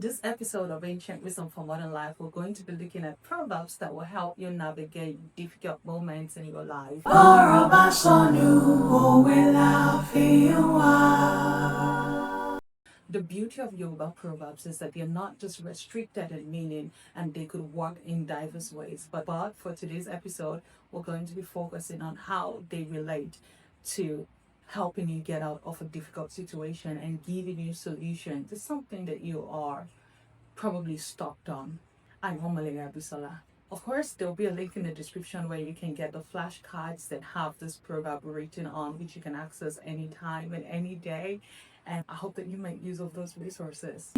This episode of Ancient Wisdom for Modern Life, we're going to be looking at proverbs that will help you navigate difficult moments in your life. The beauty of Yoruba Proverbs is that they're not just restricted in meaning and they could work in diverse ways. But for today's episode, we're going to be focusing on how they relate to helping you get out of a difficult situation and giving you solution to something that you are probably stuck on. I'm Abisola. Of course, there'll be a link in the description where you can get the flashcards that have this proverb written on, which you can access anytime and any day. And I hope that you make use of those resources.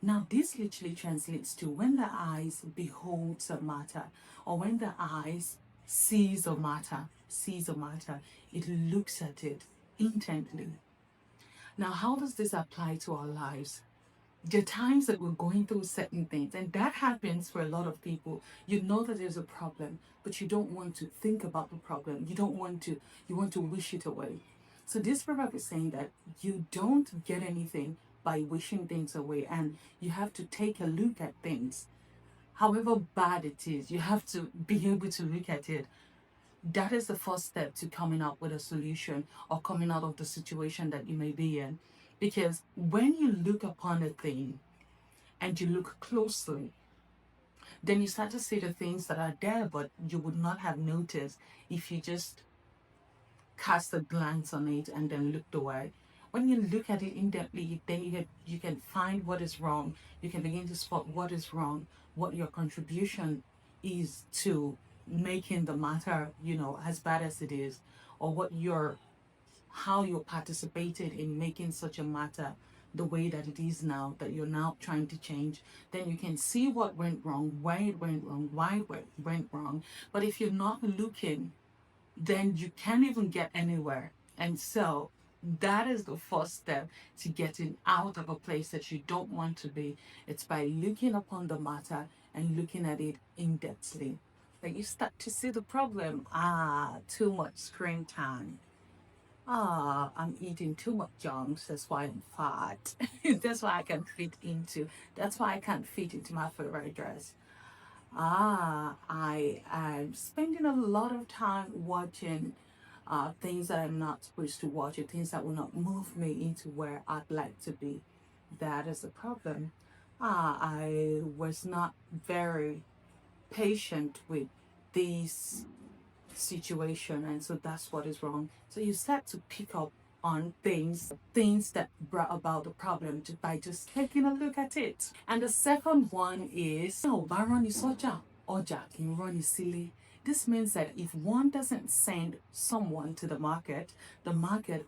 Now, this literally translates to when the eyes beholds a matter, or when the eyes sees a matter, it looks at it intently. Now, how does this apply to our lives? There are times that we're going through certain things, and that happens for a lot of people. You know that there's a problem, but you don't want to think about the problem. You want to wish it away. So this proverb is saying that you don't get anything by wishing things away, and you have to take a look at things. However bad it is, you have to be able to look at it. That is the first step to coming up with a solution or coming out of the situation that you may be in. Because when you look upon a thing and you look closely, then you start to see the things that are there, but you would not have noticed if you just cast a glance on it and then looked away. When you look at it in-depthly, then you can find what is wrong. You can begin to spot what is wrong, what your contribution is to making the matter, as bad as it is, or how you participated in making such a matter the way that it is now, that you're now trying to change. Then you can see what went wrong, why it went wrong, why it went wrong. But if you're not looking, then you can't even get anywhere. And so that is the first step to getting out of a place that you don't want to be. It's by looking upon the matter and looking at it in-depthly. Like you start to see the problem. Too much screen time. I'm eating too much junk. That's why I'm fat. That's why I can't fit into my favorite dress. I am spending a lot of time watching things that I'm not supposed to watch, or things that will not move me into where I'd like to be. That is the problem. I was not very patient with this situation, and so that's what is wrong. So you start to pick up on things that brought about the problem by just taking a look at it. And the second one is silly. This means that if one doesn't send someone to the market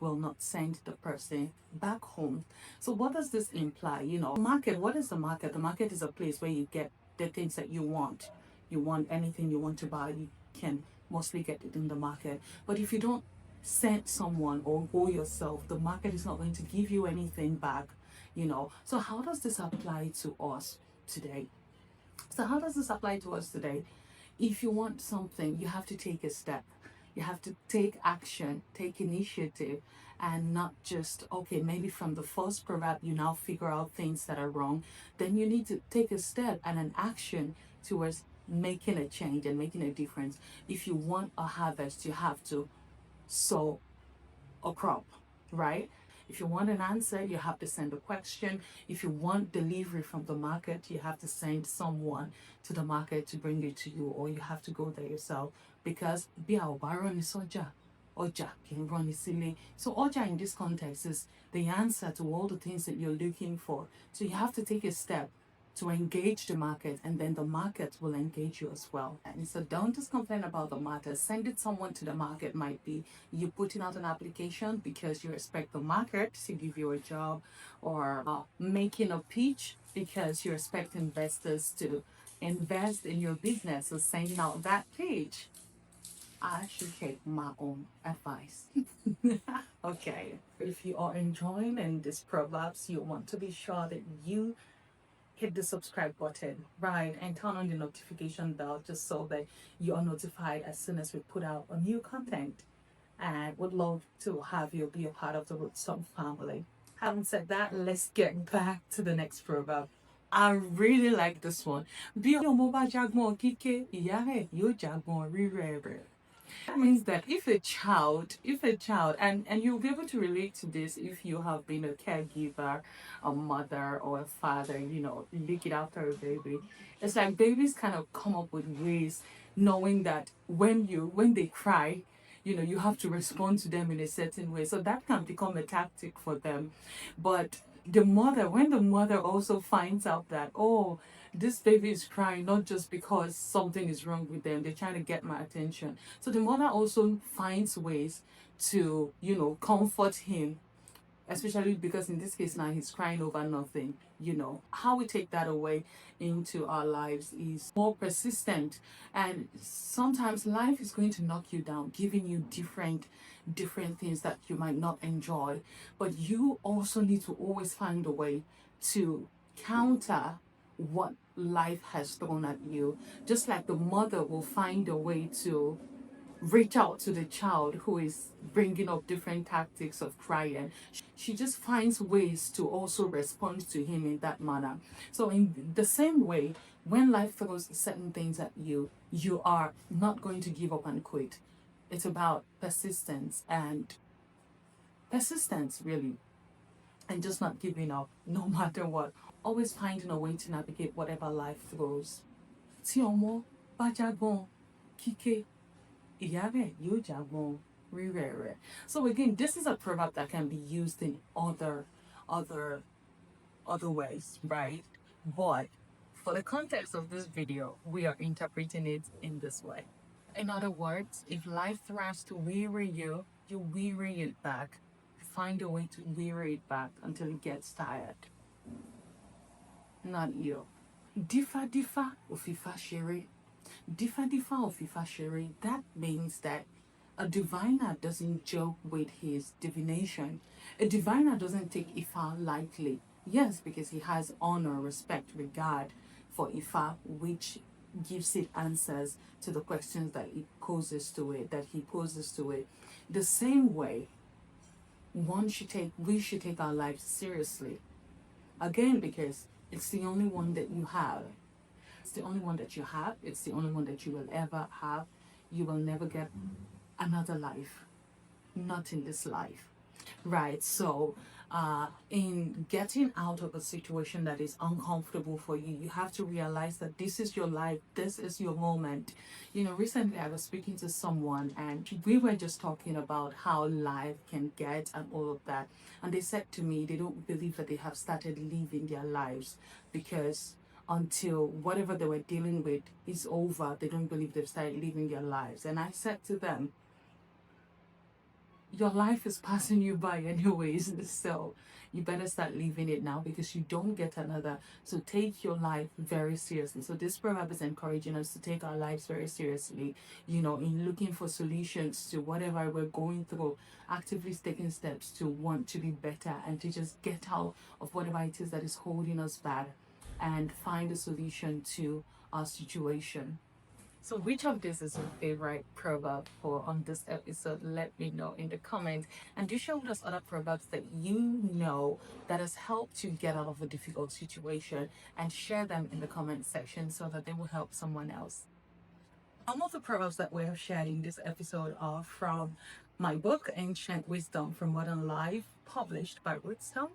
will not send the person back home. So what does this imply? Market, what is the market? The market is a place where you get the things that you want. You want anything you want to buy, you can mostly get it in the market. But if you don't send someone or go yourself, the market is not going to give you anything back. So how does this apply to us today? If you want something, you have to take a step. You have to take action, take initiative, and not just, okay, maybe from the first proverb, you now figure out things that are wrong. Then you need to take a step and an action towards making a change and making a difference. If you want a harvest, you have to sow a crop, right? If you want an answer, you have to send a question. If you want delivery from the market, you have to send someone to the market to bring it to you, or you have to go there yourself. Because oja can run silly. So oja in this context is the answer to all the things that you're looking for. So you have to take a step to engage the market, and then the market will engage you as well. And so don't just complain about the market. Sending someone to the market might be you putting out an application because you expect the market to give you a job, or making a pitch because you expect investors to invest in your business. So sending out that pitch. I should take my own advice. Okay. If you are enjoying this proverbs, you want to be sure that you hit the subscribe button, right, and turn on the notification bell just so that you are notified as soon as we put out a new content. And would love to have you be a part of the Rootstump family. Having said that, let's get back to the next proverb. I really like this one. Bí ọmọ bá jágbọ́n kíké, ìyá ẹ̀ yóò jágbọ́n rírẹ̀ rẹ̀. That means that if a child, and you'll be able to relate to this if you have been a caregiver, a mother or a father, looking after a baby. It's like babies kind of come up with ways, knowing that when they cry, you have to respond to them in a certain way. So that can become a tactic for them. But when the mother also finds out that, oh, this baby is crying not just because something is wrong with them, they're trying to get my attention. So the mother also finds ways to, comfort him, especially because in this case now he's crying over nothing. How we take that away into our lives is more persistent, and sometimes life is going to knock you down, giving you different things that you might not enjoy, but you also need to always find a way to counter what life has thrown at you. Just like the mother will find a way to reach out to the child who is bringing up different tactics of crying, she just finds ways to also respond to him in that manner. So in the same way, when life throws certain things at you, you are not going to give up and quit. It's about persistence, really, and just not giving up no matter what. Always finding a way to navigate whatever life throws. Tí ọmọ bá jágbọ́n kíké, ìyá rẹ̀ yóò jágbọ́n rírẹ̀ rẹ̀. So again, this is a proverb that can be used in other ways, right? But for the context of this video, we are interpreting it in this way. In other words, if life threatens to weary you, you weary it back. Find a way to weary it back until it gets tired. Not you. Difa difa ofifa shere. Difa difa ofifa shere. That means that a diviner doesn't joke with his divination. A diviner doesn't take Ifa lightly. Yes, because he has honor, respect, regard for Ifa, which gives it answers to the questions that he poses to it. The same way, we should take our lives seriously. Again, because it's the only one that you have. It's the only one that you have. It's the only one that you will ever have. You will never get another life. Not in this life. Right? So, in getting out of a situation that is uncomfortable for you, you have to realize that this is your life. This is your moment. Recently I was speaking to someone and we were just talking about how life can get and all of that. And they said to me, they don't believe that they have started living their lives because until whatever they were dealing with is over, they don't believe they've started living their lives. And I said to them, your life is passing you by anyways, so you better start living it now because you don't get another. So take your life very seriously. So this proverb is encouraging us to take our lives very seriously, in looking for solutions to whatever we're going through, actively taking steps to want to be better and to just get out of whatever it is that is holding us back and find a solution to our situation. So which of this is your favorite proverb for on this episode? Let me know in the comments. And do share with us other proverbs that you know that has helped you get out of a difficult situation, and share them in the comment section so that they will help someone else. Some of the proverbs that we have shared in this episode are from my book, Ancient Wisdom from Modern Life, published by Rootstump.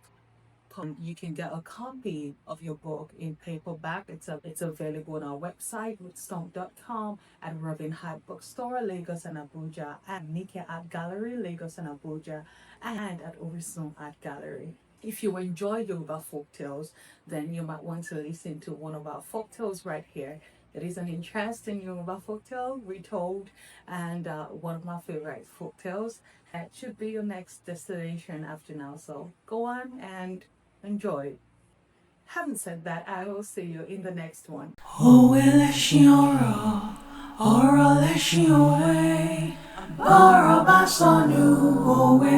You can get a copy of your book in paperback. It's available on our website, rootstump.com, at Robin Hood Bookstore, Lagos and Abuja, at Nike Art Gallery, Lagos and Abuja, and at Orisun Art Gallery. If you enjoy Yoruba Folktales, then you might want to listen to one of our folktales right here. It is an interesting Yoruba folktale retold, and one of my favorite folktales. That should be your next destination after now, so go on and enjoy. Having said that, I will see you in the next one. Ọ̀rọ̀ lẹṣin òwe, bọ́rọ̀ bá sọnù, òwe